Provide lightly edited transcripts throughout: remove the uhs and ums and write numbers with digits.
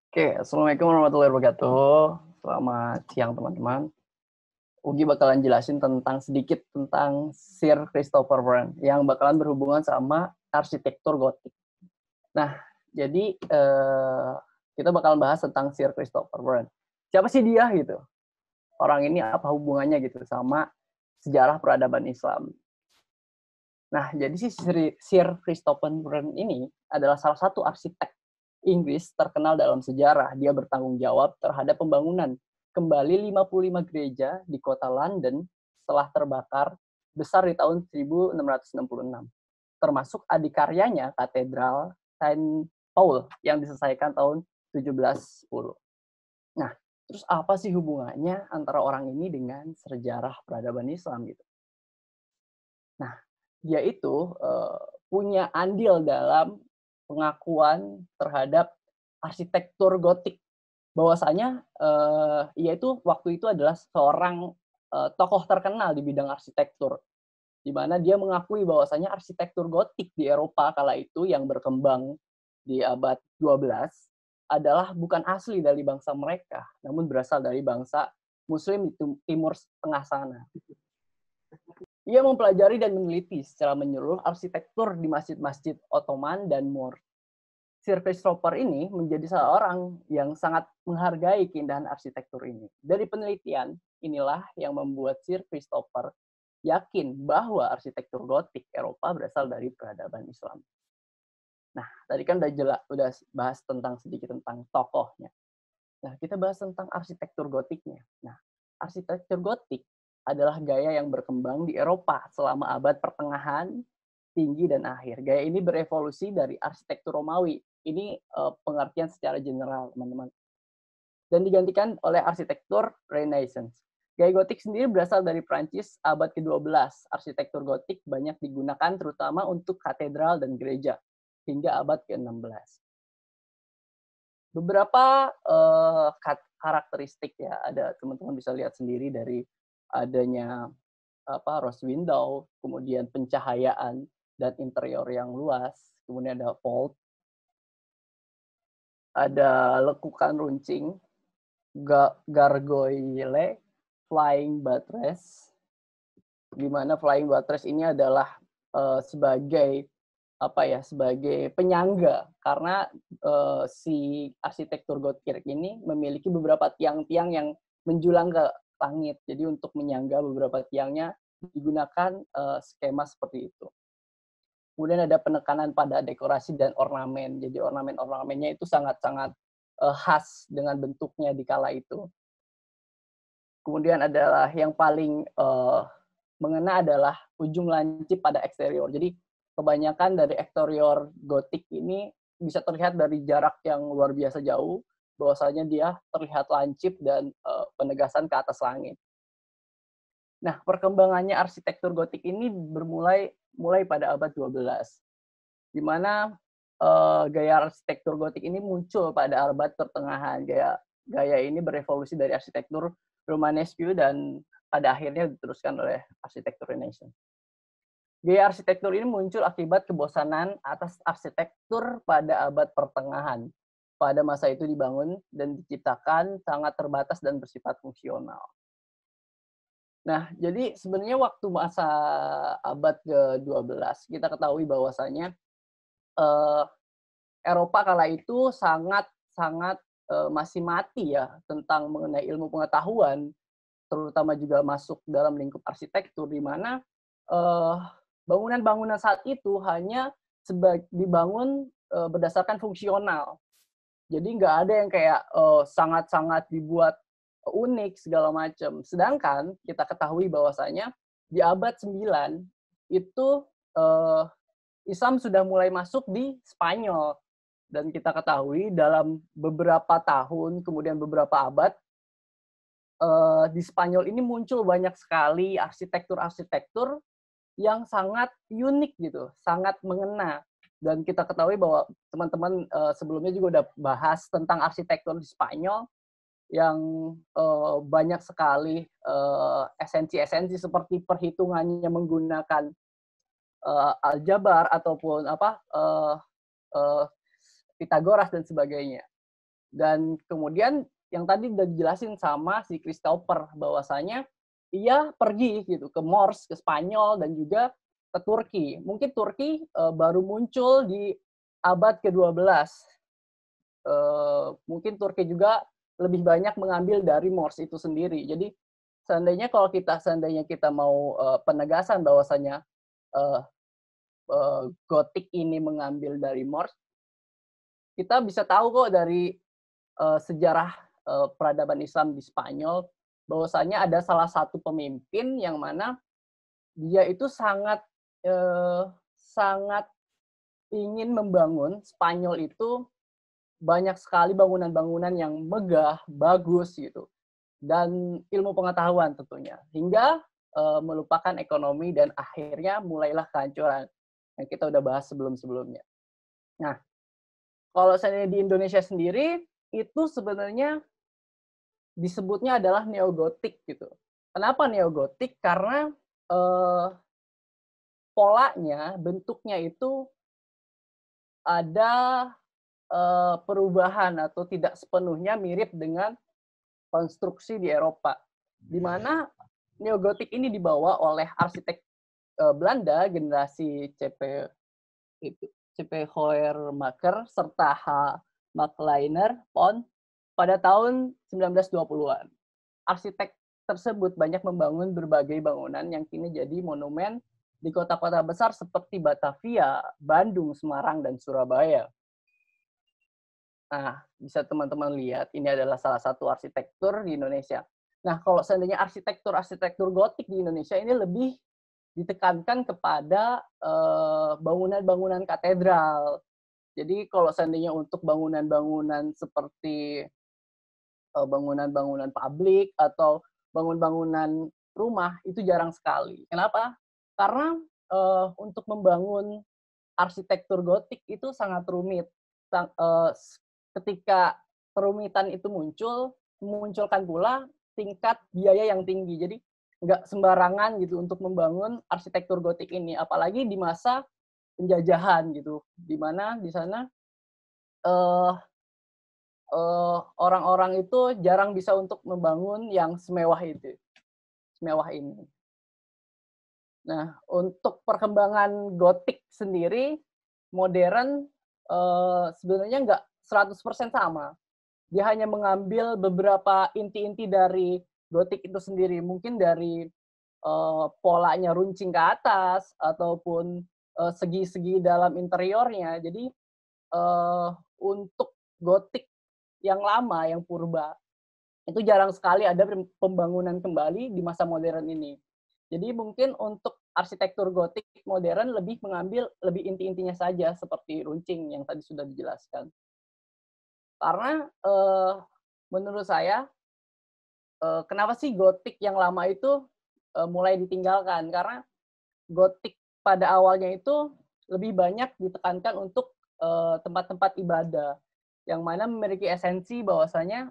Oke, Assalamualaikum warahmatullahi wabarakatuh. Selamat siang teman-teman. Ugi bakalan jelasin sedikit tentang Sir Christopher Wren yang bakalan berhubungan sama arsitektur gotik. Nah, jadi kita bakalan bahas tentang Sir Christopher Wren. Siapa sih dia gitu? Orang ini apa hubungannya gitu sama sejarah peradaban Islam? Nah, jadi si Sir Christopher Wren ini adalah salah satu arsitek Inggris terkenal dalam sejarah. Dia bertanggung jawab terhadap pembangunan kembali 55 gereja di kota London setelah terbakar besar di tahun 1666. Termasuk adikaryanya Katedral Saint Paul yang diselesaikan tahun 1710. Nah, terus apa sih hubungannya antara orang ini dengan sejarah peradaban Islam gitu? Nah, dia itu punya andil dalam pengakuan terhadap arsitektur gotik. Bahwasanya ia itu waktu itu adalah seorang tokoh terkenal di bidang arsitektur, di mana dia mengakui bahwasanya arsitektur gotik di Eropa kala itu yang berkembang di abad 12 adalah bukan asli dari bangsa mereka, namun berasal dari bangsa Muslim di Timur Tengah sana. Ia mempelajari dan meneliti secara menyeluruh arsitektur di masjid-masjid Ottoman dan Moor. Sir Christopher ini menjadi seorang yang sangat menghargai keindahan arsitektur ini. Dari penelitian, inilah yang membuat Sir Christopher yakin bahwa arsitektur gotik Eropa berasal dari peradaban Islam. Nah, tadi kan udah bahas sedikit tentang tokohnya. Nah, kita bahas tentang arsitektur gotiknya. Nah, arsitektur gotik adalah gaya yang berkembang di Eropa selama abad pertengahan, tinggi, dan akhir. Gaya ini berevolusi dari arsitektur Romawi. Ini pengertian secara general, teman-teman. Dan digantikan oleh arsitektur Renaissance. Gaya gotik sendiri berasal dari Prancis abad ke-12. Arsitektur gotik banyak digunakan terutama untuk katedral dan gereja hingga abad ke-16. Beberapa karakteristik ya, ada teman-teman bisa lihat sendiri dari adanya rose window, kemudian pencahayaan dan interior yang luas, kemudian ada vault, ada lekukan runcing, gargoyle, flying buttress, di mana flying buttress ini adalah sebagai sebagai penyangga karena si arsitektur gotik ini memiliki beberapa tiang-tiang yang menjulang ke langit. Jadi untuk menyangga beberapa tiangnya digunakan skema seperti itu. Kemudian ada penekanan pada dekorasi dan ornamen. Jadi ornamen-ornamennya itu sangat-sangat khas dengan bentuknya di kala itu. Kemudian adalah yang paling mengena adalah ujung lancip pada eksterior. Jadi kebanyakan dari eksterior gotik ini bisa terlihat dari jarak yang luar biasa jauh, bahwasanya dia terlihat lancip dan penegasan ke atas langit. Nah, perkembangannya arsitektur gotik ini mulai pada abad 12, di mana gaya arsitektur gotik ini muncul pada abad pertengahan. Gaya ini berevolusi dari arsitektur Romanesque dan pada akhirnya diteruskan oleh arsitektur Renaissance. Gaya arsitektur ini muncul akibat kebosanan atas arsitektur pada abad pertengahan. Pada masa itu dibangun dan diciptakan sangat terbatas dan bersifat fungsional. Nah, jadi sebenarnya waktu masa abad ke-12, kita ketahui bahwasanya eh, Eropa kala itu sangat masih mati ya tentang mengenai ilmu pengetahuan, terutama juga masuk dalam lingkup arsitektur, di mana eh, bangunan-bangunan saat itu hanya dibangun berdasarkan fungsional. Jadi nggak ada yang kayak sangat-sangat dibuat unik segala macam. Sedangkan kita ketahui bahwasanya di abad 9 itu eh, Islam sudah mulai masuk di Spanyol. Dan kita ketahui dalam beberapa tahun, kemudian beberapa abad, di Spanyol ini muncul banyak sekali arsitektur-arsitektur yang sangat unik gitu, sangat mengena. Dan kita ketahui bahwa teman-teman sebelumnya juga udah bahas tentang arsitektur di Spanyol yang banyak sekali esensi-esensi seperti perhitungannya menggunakan aljabar ataupun Pitagoras dan sebagainya. Dan kemudian yang tadi udah dijelasin sama si Christopher bahwasanya ia pergi gitu ke Moors, ke Spanyol dan juga ke Turki. Mungkin Turki baru muncul di abad ke-12. Mungkin Turki juga lebih banyak mengambil dari Moors itu sendiri. Jadi seandainya kita mau penegasan bahwasanya uh, Gotik ini mengambil dari Moors, kita bisa tahu kok dari sejarah peradaban Islam di Spanyol bahwasanya ada salah satu pemimpin yang mana dia itu sangat sangat ingin membangun Spanyol itu banyak sekali bangunan-bangunan yang megah, bagus gitu, dan ilmu pengetahuan tentunya, hingga melupakan ekonomi dan akhirnya mulailah kehancuran yang kita udah bahas sebelum-sebelumnya. Nah, kalau saya di Indonesia sendiri itu sebenarnya disebutnya adalah neogotik gitu. Kenapa neogotik? Karena eh, polanya, bentuknya itu ada perubahan atau tidak sepenuhnya mirip dengan konstruksi di Eropa, di mana neogotik ini dibawa oleh arsitek Belanda generasi C.P. Houwelirmaker serta H. Macleiner Pont pada tahun 1920-an. Arsitek tersebut banyak membangun berbagai bangunan yang kini jadi monumen di kota-kota besar seperti Batavia, Bandung, Semarang, dan Surabaya. Nah, bisa teman-teman lihat, ini adalah salah satu arsitektur di Indonesia. Nah, kalau seandainya arsitektur gotik di Indonesia ini lebih ditekankan kepada bangunan-bangunan katedral. Jadi kalau seandainya untuk bangunan-bangunan seperti bangunan-bangunan publik atau bangunan-bangunan rumah itu jarang sekali. Kenapa? Karena untuk membangun arsitektur gotik itu sangat rumit. Ketika kerumitan itu memunculkan pula tingkat biaya yang tinggi. Jadi nggak sembarangan gitu untuk membangun arsitektur gotik ini, apalagi di masa penjajahan gitu, di mana di sana orang-orang itu jarang bisa untuk membangun yang semewah ini. Nah, untuk perkembangan gotik sendiri, modern sebenarnya nggak 100% sama. Dia hanya mengambil beberapa inti-inti dari gotik itu sendiri. Mungkin dari polanya runcing ke atas, ataupun segi-segi dalam interiornya. Jadi untuk gotik yang lama, yang purba, itu jarang sekali ada pembangunan kembali di masa modern ini. Jadi mungkin untuk arsitektur gotik modern lebih mengambil lebih inti-intinya saja seperti runcing yang tadi sudah dijelaskan. Karena menurut saya kenapa sih gotik yang lama itu mulai ditinggalkan? Karena gotik pada awalnya itu lebih banyak ditekankan untuk tempat-tempat ibadah yang mana memiliki esensi bahwasanya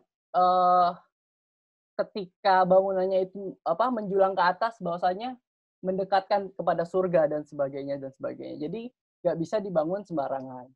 ketika bangunannya itu menjulang ke atas bahwasanya mendekatkan kepada surga dan sebagainya. Jadi nggak bisa dibangun sembarangan.